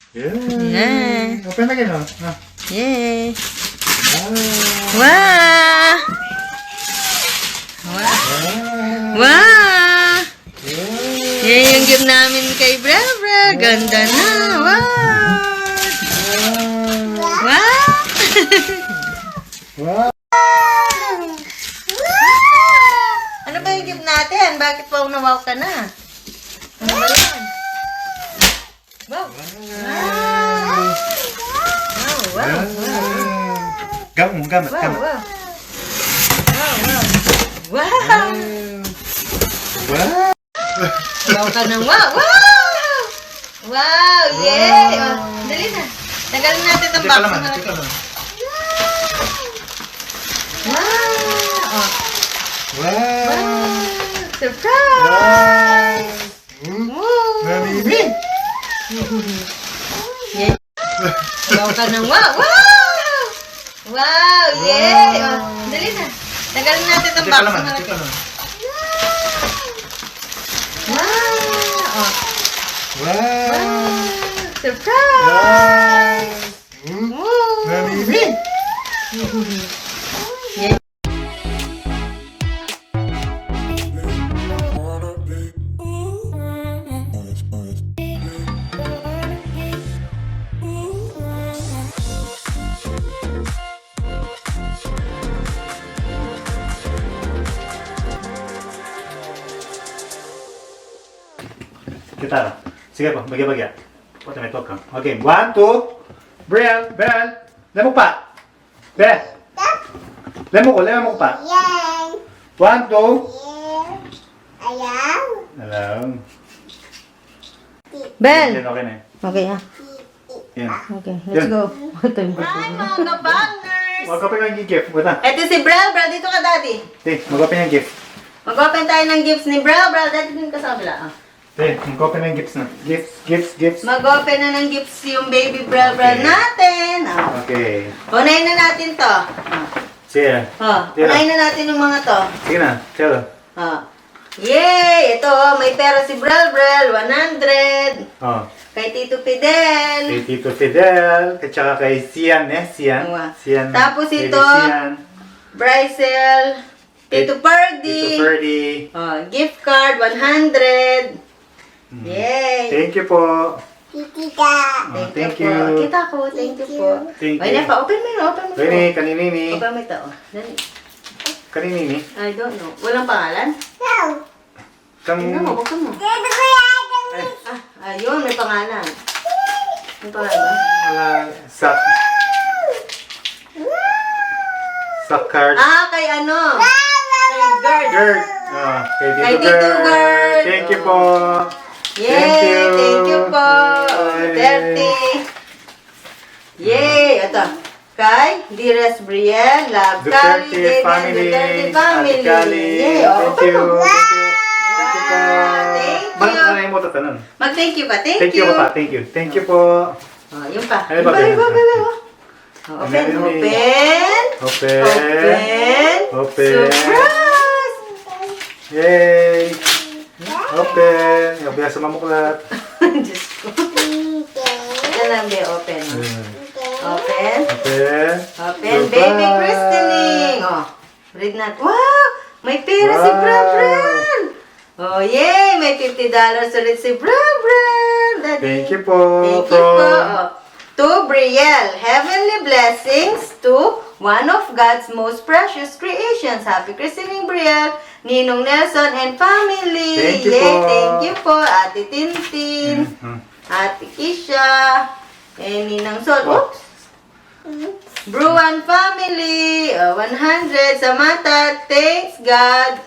Yeah. Open na kayo. Yay. Wow. Wow. Yan yung gift namin kay Bra. Ganda na. Wow. Wow. Wow. Ano ba yung gift natin? Bakit pa unawaw ka na? Ano ba yan? Wow. Wow. Gamit. Wow. Wow ka ng wow. Wow. Yay. Dali na. Tagalin natin ang box. Wow. Surprise. Baby. Yay. Wow ka ng wow. Wow. Yay. Dali na. Tagalin natin ang box. Wow. Surprise. Baby. Yay. Kita. Sige po, bagya-bagya. Puta, may talk ka. Okay, 1, 2. Brielle, Belle. Lemok pa. Belle. Lemok ko pa. 1, 2. Alam. Bell. Yan, okay na eh. Okay, ah. Yan. Okay, let's go. Hi, mga kabangers! Mag-open ng gift. Wala. Ito si Brel. Brel, dito ka, daddy. Mag-open ng gift. Mag-open tayo ng gifts ni Brel. Brel, daddy din ka sa kabila. Mag-open ng gifts na. Gifts. Mag-open na ng gifts yung baby Brel natin. Okay. Unahin na natin to. Sige. Unahin na natin yung mga to. Sige na. Tell. Yay! Ito, may pera si Brel. 100. Oh. Kay Tito Fidel. Kay Tito Fidel. At saka kay Sian, Sian. Tapos Kay ito, Sian. BRYCEL. Tito Ferdy. Tito Ferdy. Gift card, 100. Yay! Thank you po. Thank you. Kita ko, thank you po. Thank Ay, you. pa, open mo yun, open mo yun. Pwede, kaninini. Open mo ito, Dali. Kaninini. I don't know. Walang pangalan? Tingnan mo, buksan mo. Ayun, may pangalan. May pangalan ba? Sock card. Kay ano? Kay Gerd. Kay Kay Tito Tito Gerd. Gerd. Thank you po. Yay! Thank you po. 30. Yay! Ito. Kay Dires Brielle, Love Cali, Duterte family. Family. Yay! Thank you. Thank you po. Thank you. Bakit mo tatanan? Mag-thank you ka. Thank you pa. Thank you. Thank you po. Yun pa. Ano ba? Open. Surprise! Yay! Open! Yung sa mamuklat. Diyos ko. Ito lang, be. Open. Open. Baby christening. Read natin. Wow! May pera si Brel. Yay! May $50 ulit si Brel. Thank you po. Thank you po. To Brielle, heavenly blessings to one of God's most precious creations. Happy christening, Brielle, Ninong Nelson and family. Thank you Yay, po. thank you po, Ate Tintin, Ate Kisha, and Ninang Sol. Oops. Bruan family, 100. Samantha, thanks God.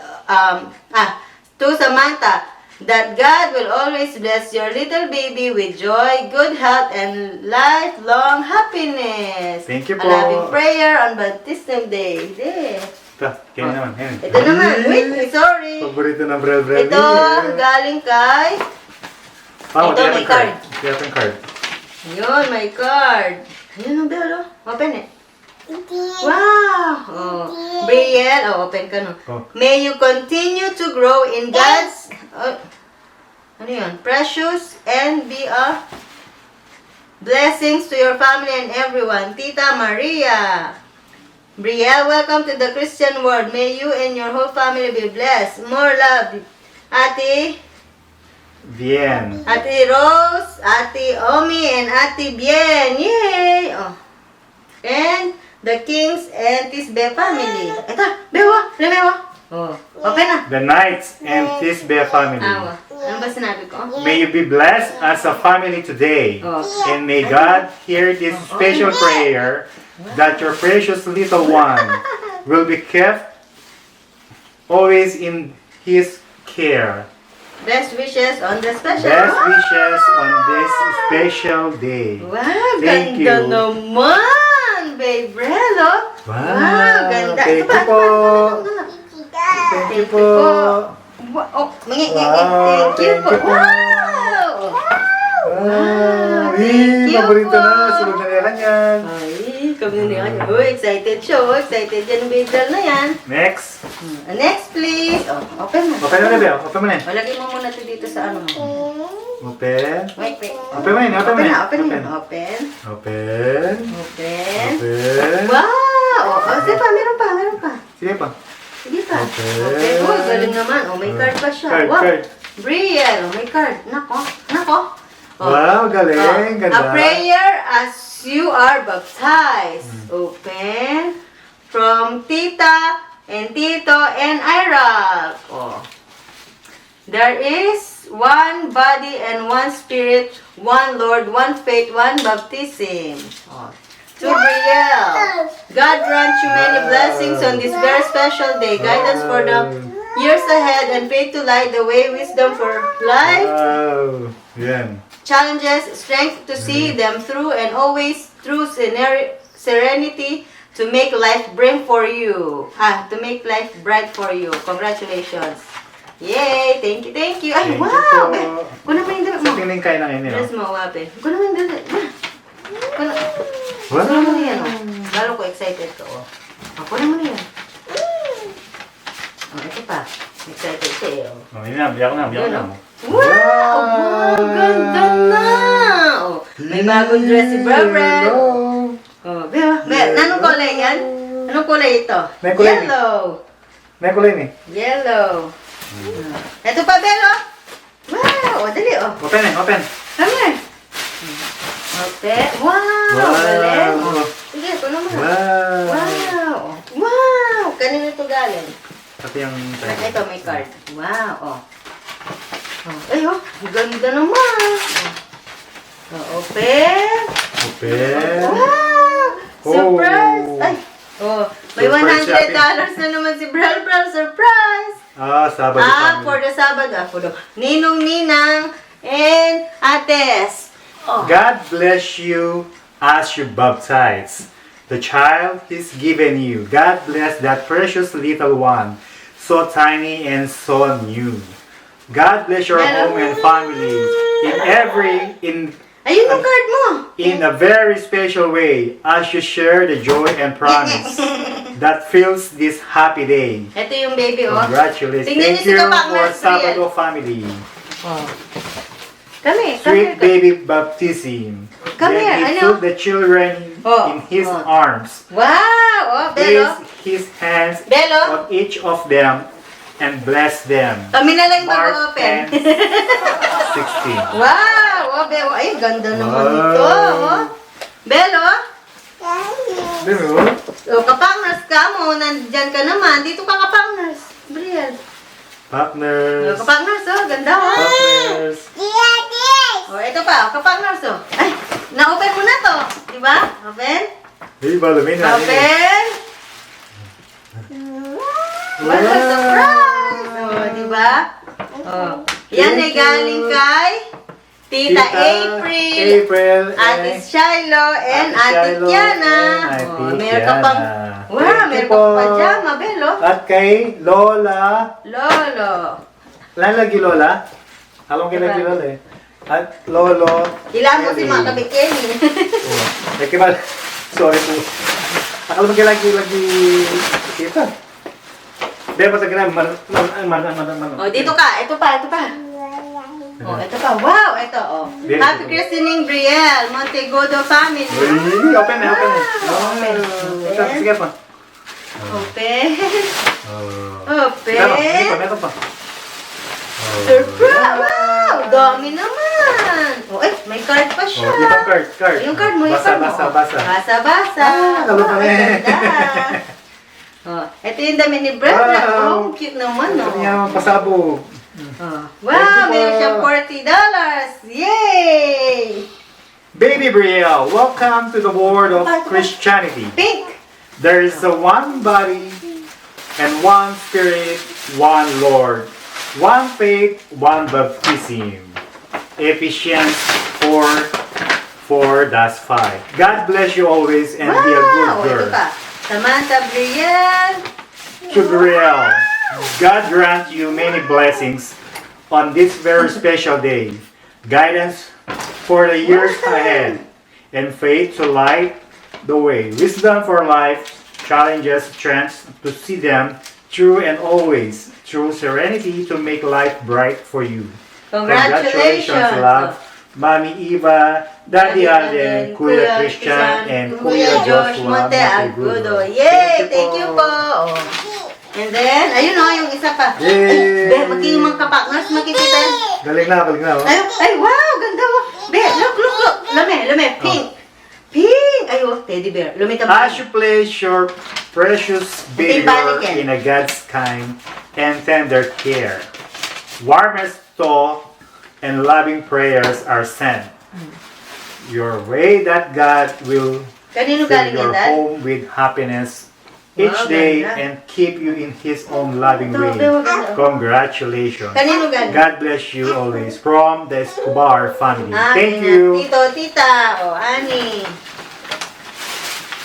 To Samantha, that God will always bless your little baby with joy, good health, and lifelong happiness. Thank you A po. loving prayer on Baptism Day. Kaya naman. Ito naman. Wait, sorry. Paborito ng Brel. Ito, galing kay... Ito, may card. Kaya yung card. Yun, may card. Ayun ang bell, Open it. Wow! Brielle, open ka no. May you continue to grow in God's, ano yun? Precious and be a Blessings to your family and everyone. Tita Maria. Brielle, welcome to the Christian world. May you and your whole family be blessed. More love. Ate Bien. Ate Rose, Ate Omi, and Ate Bien. Yay! Oh. And the Kings and Tisbe family. Ito, Bewa, Lemewa. Oh, open na. The Knights and Tisbe family. Awa. Ano ba sinabi ko? May you be blessed as a family today. Oh. And may God hear this special prayer that your precious little one will be kept always in His care. Best wishes on the special. Best wishes on this special day. Wow, Thank ganda you. naman, Babe BRIELLE. Wow, ganda. Thank Ito pa, you po. ito pa. Thank you po. Wow, oh, Wow, thank you po. thank you po. Wow. Wow, thank you paborito po. na. Sunod na yan yan. Ay, kami na yan. Oh, excited siya. Oh, excited yan, Babe BRIELLE na yan. Next. Next, please. Oh, open na. Open mo na, Bea. Open mo na. Lagay mo muna ito dito sa ano mo. Open. Wait, wait. Open mo na. Open mo na. Open na. Open. Open. Open. Open. Open. Wow! Oh, sige pa, meron pa, meron pa. Sige pa. Sige pa. Open. Okay. Oh, galing naman. Oh, may card pa siya. Card, Wow. card. BRIELLE. Oh, may card. Nako. Nako. Oh. Wow, galing. Ganda. A prayer as you are baptized. Open. From Tita and Tito and Ira. Oh. There is one body and one spirit, one Lord, one faith, one baptism. Oh. To BRIELLE. God grant you many blessings on this very special day. Guidance for the years ahead and faith to light the way, wisdom for life. Wow. Yan. Challenges, strength to see them through, and always through serenity to make life bring for you. To make life bright for you. Congratulations. Yay! Thank you, thank you. Ay, Thank you wow! po. Kunin mo yung damit Sa mo. tingin kayo ng inyo. Dress mo, wape. Kunin mo yung damit. Kunin Wow. mo na yan, oh. Lalo ko excited ko, oh. Kunin mo na yan. Oh, ito pa. Excited siya, eh, oh. Oh, yun na. Biyak na. Biyak Yun, na. oh. Wow! Wow! Ganda na! Oh, may bagong dress si Brabran. Hello. Oh, Bea, anong kulay yan? Anong kulay ito? May kulay ni. Yellow. May kulay ni. Yellow. Ito pa, Belo. Wow! O, dali, oh. Open eh. Open. Come here. Okay. Wow! Galing. Oh. Sige, kuno mo na. Wow. Wow! Wow! Kanino ito galing? Pati yung... Ito, may card. Wow! Oh. Ay, oh. Ganda naman. Oh, open. Open. Wow! Surprise! Oh. Ay! Oh, may Surprise $100 na naman si BRIELLE. Surprise! Sabado family. For the Sabado. For the Ninong, Ninang, and Ates. Oh. God bless you as you baptize the child He's given you. God bless that precious little one, so tiny and so new. God bless your Hello. home and family Ayun yung card mo. in a very special way as you share the joy and promise that fills this happy day. Ito yung baby, oh. Congratulations. Tingnan Thank niyo si you Ka-Pakner, for Sabado family. Oh. Come Sweet here. baby baptism. Come Then here, He ano? took the children in His arms. Wow! Oh, Belo. Placed His hands Belo. on each of them and blessed them. Kami na lang Mark mag-open. 10:16. Wow! Oh, Belo. Ay, ganda naman Wow. ito. Oh. Belo. Diba? Oh, Ka-Pakners ka mo. Nandyan ka naman. Dito ka, Ka-Pakners. BRIELLE. Oh, Partners. Ka-Pakners, oh. Ganda, oh. Partners. Oh, ito pa. Ka-Pakners, oh. Ay, na-open mo na to. Diba? Open. Diba, lumin na. Open. What a surprise! Oh, diba? Oh. Yan ay galing kay Tita April, Ate Shiloh, and Ate Shiloh, Tiana. and Ate Oh, meron ka pang, Tiana. wow, Thank meron you ka pang po. pajama, Belo. At kay Lola. Lolo. Lalagi Lola? Alam ko lagi Lola eh. At Lolo. Ilan mo si Kelly. mga kabikini. Oh. Eh, kimal. Sorry po. Akala mo lagi kita. Dahil pa man. Oh, dito ka. Ito pa. Oh, ito pa. Wow, ito oh. Happy christening, Brielle, Montegodo family. Uy, open na, open na. Open. Ito, sige pa. Open. Open. Sige pa, meron pa. Surprise! Wow! Dami naman! Oh, may card pa siya. Oh, itong card. Yung card mo, basa. Basa. Ano pa rin? Ganda. Oh, ito yung dami ni Brad. Wow. Oh, cute naman, Ito oh. niya ang pasabog. Oh. Wow, meron siyang $40. Yay! Baby Brielle, welcome to the world of Christianity. Pink. There is a one body and one spirit, one Lord, one faith, one baptism. Ephesians 4:5. God bless you always and be a good girl. Ito pa. Samantha Brielle. To Brielle, God grant you many blessings on this very special day, guidance for the years ahead, and faith to light the way, wisdom for life, challenges, strength to see them through and always, through serenity to make life bright for you. Congratulations, love, Mommy Eva, Daddy Alden, Kuya Christian, and Kuya Joshua Montegudo. Yay! Thank you po! Oh. And then, ayun o, yung isa pa. Yay! Be, magiging mga kapakners, makikita. Galing na. Oh. Ay, wow! Ganda mo. Be, look. Lame, pink. Pink! Ay, teddy bear. Lumita mo. As you place your precious baby in a God's kind and tender care, warmest thought and loving prayers are sent your way that God will Kanino fill galing your yan, Dad? home with happiness each Wow, day ganda. and keep you in His own loving way. Ganda. Congratulations. Kanino galing? God bless you always from the Escobar family. Ah, Thank kina you. Tito, tita. O, Ani.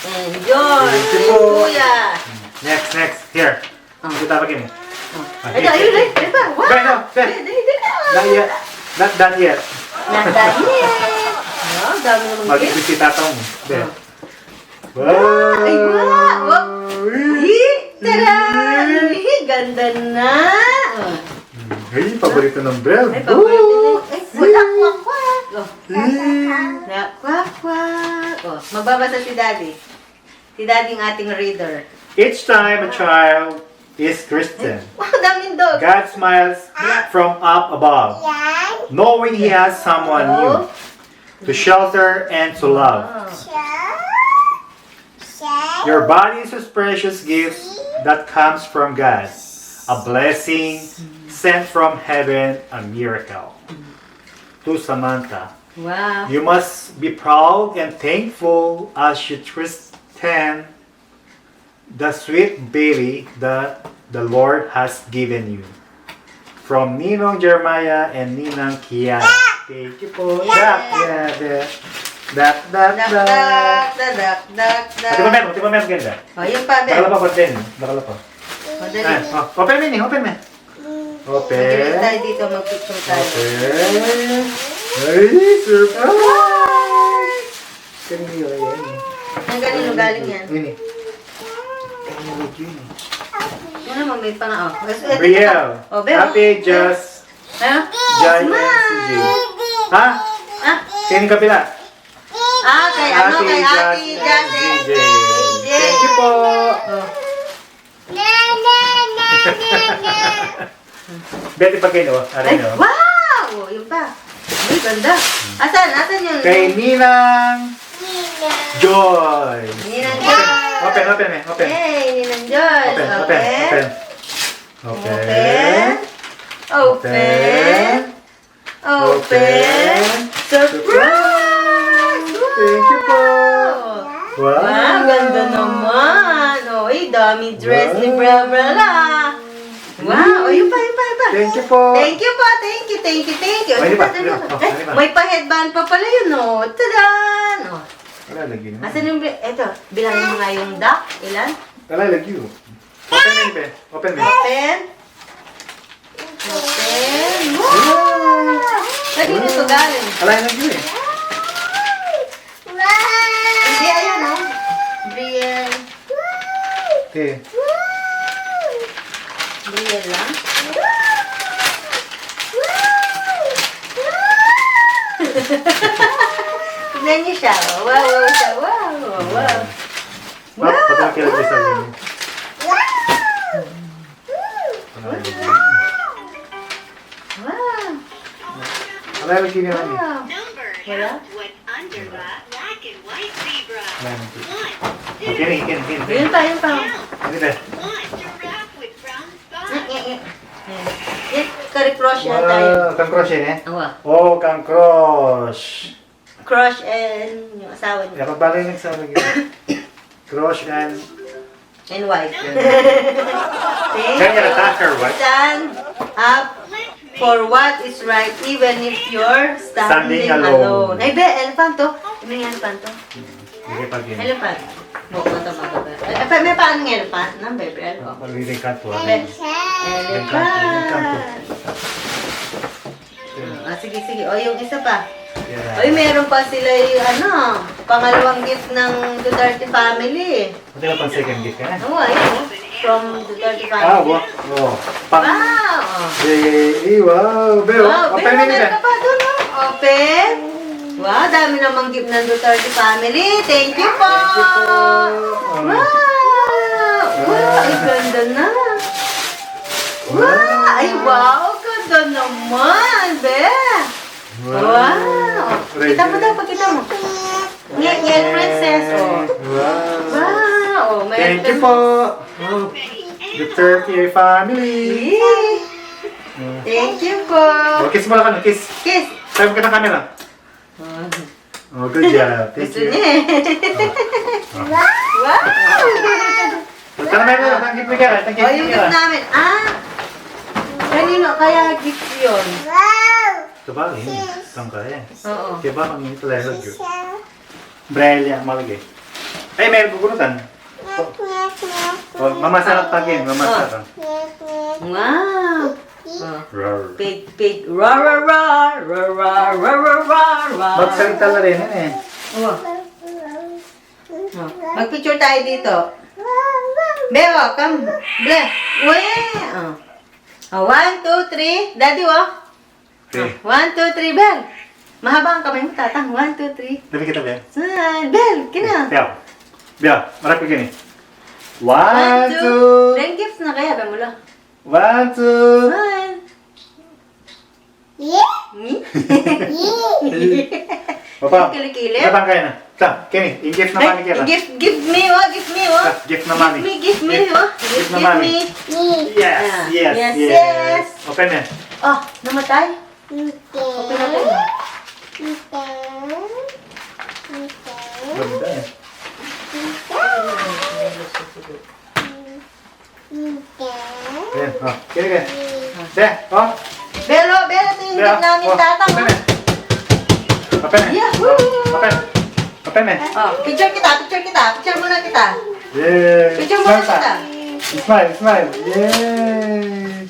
Enjoy. Thank you po. Kuya. Next. Here. Kita pagi mo. Ito, ayun. Wow. Ben, no, Ben. Not yet. Not done yet. Nandaniel. Oh, dami naman gift. Mag-ibisita tayo mo. Ben. Ay, wow. Tada! Ganda na. Ay, paborito ng Belle. Ay, paborito na. Ay, kwak-kwak. Kwak-kwak. Oh, magbabasa si Daddy. Si Daddy ang ating reader. Each time a child is Christian, Wow, daming dog. God smiles from up above, knowing He has someone new to shelter and to love. Your body is a precious gift that comes from God, a blessing sent from heaven, a miracle. To Samantha, Wow. you must be proud and thankful as you Tristan, the sweet baby that the Lord has given you. From Ninong Jeremiah and Ninang Kiara. Thank you po. Dak. Ati pa meron ganda. Oh, yung pa, Ben. Bakala pa din. Bakala pa. Oh, dali. Open mo. Open. Mag-ibig tayo dito, mag-picture tayo. Open. Ay, surprise! Kanino yan? Ang ganino galing yan. Ini. Ano naman, may pa nga, oh. Brielle. Oh, Ben. Happy just Ha? Giant CJ. Ha? Ah, Kainin kapila. kay ano, kay Ate Just Jase. Thank you po. Betty pag kayo. Ay, wow! Yung pa. Ay, ganda. Asan yun? Kay Ninang Joy. Ninang Joy. Open. Yay, Ninang Joy. Open. Surprise! Thank you po. Wow, ganda naman. Oy, dami dress ni Brella. Wow, yung pa. Thank you po. Thank you. Ay, di ba? May pa-headband pa pala yun, oh. Tadan! Oh. Wala lagi naman. Asan yung, eto, bilangin mo nga yung duck. Ilan? Wala lagi yun. Open mo. Open. Wow! Pwede nito galing. Wala lagi yun eh. Hindi, ayan, oh. Brielle. Okay. Brielle lang. siya. Wow siya. Wow. Patang kila ko sa inyo. Wow. Ano yung kini namin? Wow. Wala? Under the black and white zebra. Kini. Yun pa. Hindi ba? One giraffe with brown spots. Yan, kari-crush na tayo. Wow, kang crush yan eh? Awa. Oh, kang crush. Crush and yung asawa niya. Dapat balay nagsawa lagi. Crush and... And wife. Can you attacker, what? Stand up for what is right even if you're standing Standing alone. alone. Ay, be, elefanto. Ano yung elefanto? Hindi pa gini. Elephant. Bukan ito magabi. May paano ng elephant? Nang bebe, ano? Pag-reading kanto. Elephant. Sige. O, yung isa pa. Yeah. Oy, meron pa sila yung pangalawang gift ng Duterte family. Hindi na pang second gift ka na. Oo, ayun. From Duterte family. Ah, wow. Pang... Wow! Wow! Beo, open mo meron nila. ka pa doon, no? Open. Wow, dami namang gift ng Duterte family. Thank you po! Wow! Ay, ganda na. Wow! Ay, wow! Ganda naman, be! Wow! Kita mo daw, pakita mo. Yan, princess, oh. Wow! Wow! Thank you po! Oh, the Turkey family! Thank you po! Oh, kiss mo lang kano, kiss. Kiss! Sabi ka ng camera. Oh, good job. Thank Gusto you. niya eh. Wow! Ito na meron, ang gift mo ka. Thank you. O, yung gift namin. Kanino kaya gift yun? Ito ba? Saan ka eh? Oo. Kaya ba, ang ito lang sa gift. Braille yan, malagay. Ay, may gugunutan. Oh, mamasarap tagin, mamasarap. Wow! Rar. Pig. Ra. Magsalita na rin, yan eh. Mag-picture tayo dito. Beo, come. Ble. Weh. 1, 2, 3. Daddy, Okay. 1, 2, 3, Bel. Mahaba ang kamay mo, tatang. 1, 2, 3. Tabi kita, Bea. Bel, kina. Bea, marap ka gini. 1, 2. 1, 2. Then gifts na kaya, Bel, mula. 1, 2. 1. Papa, Kilikili. katang kaya na. Ta, Kenny, i-gift na money kaya. Give me, give me. Gift na money. Give me. Gift na Give money. me. Yes. Open na. Oh, namatay? Open natin. Ganda eh. Ayan, oh, kaya kaya. Be, oh. Belo, ito yung gift namin, tatang. Open na. Open na. Yahoo! Open na. Oh, picture kita. Picture muna kita. Yay. Picture muna kita. Smile. Yay.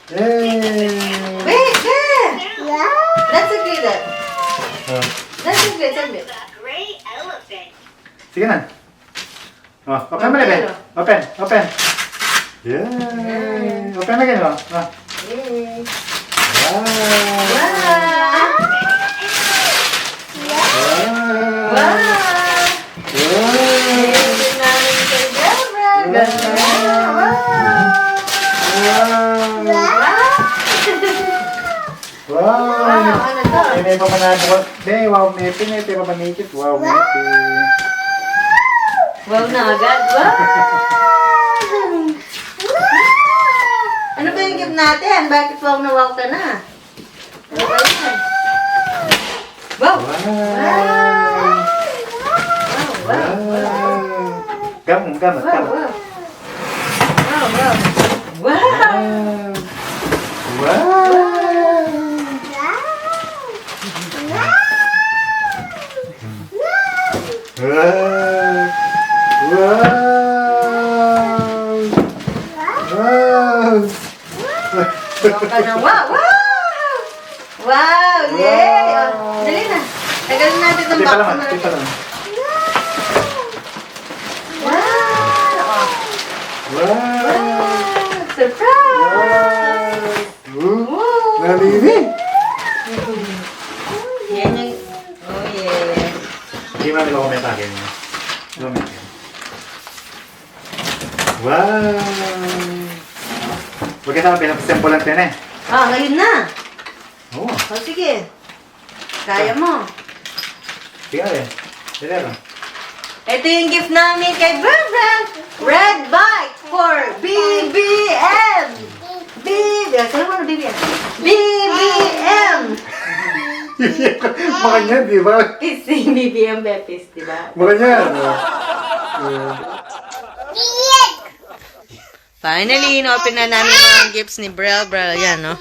Yay. Wait, there. That's a glitter. Oh, That's a glitter. The gray elephant. sige na. Oh, open mo na, Ben. Open. Yay. Open na ganyan, oh. Yay. Wow. Wow! Ano to? Ini pa manabot. Wow, mepi. Wow, mepi. Wow na agad. Wow! Ano ba yung gift natin? Bakit wow na wow ka na? Ano ba yan? Wow! Gamat. Wow! Yay! Oh, dali na. Tagalin natin itong box na. Surprise! Nalini! Yan yung... Oh, yeah. Hindi man nila comment akin. Comment. Wow! Huwag ka sabi, nag-sample lang din eh. Ngayon na. Oo. Sige. Kaya mo. Tingnan eh. Tingnan. Ito yung gift namin kay Brad. Red bike for BBM. Saan mo na BBM? BBM. Makanya, di ba? Pising BBM Bepis, di ba? Makanya. Finally, in-open na namin mga gifts ni Brielle. Yan, no?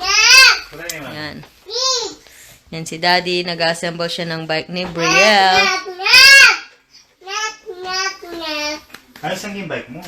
Yan. Yan si Daddy. Nag-assemble siya ng bike ni Brielle. Ayos ang game bike mo.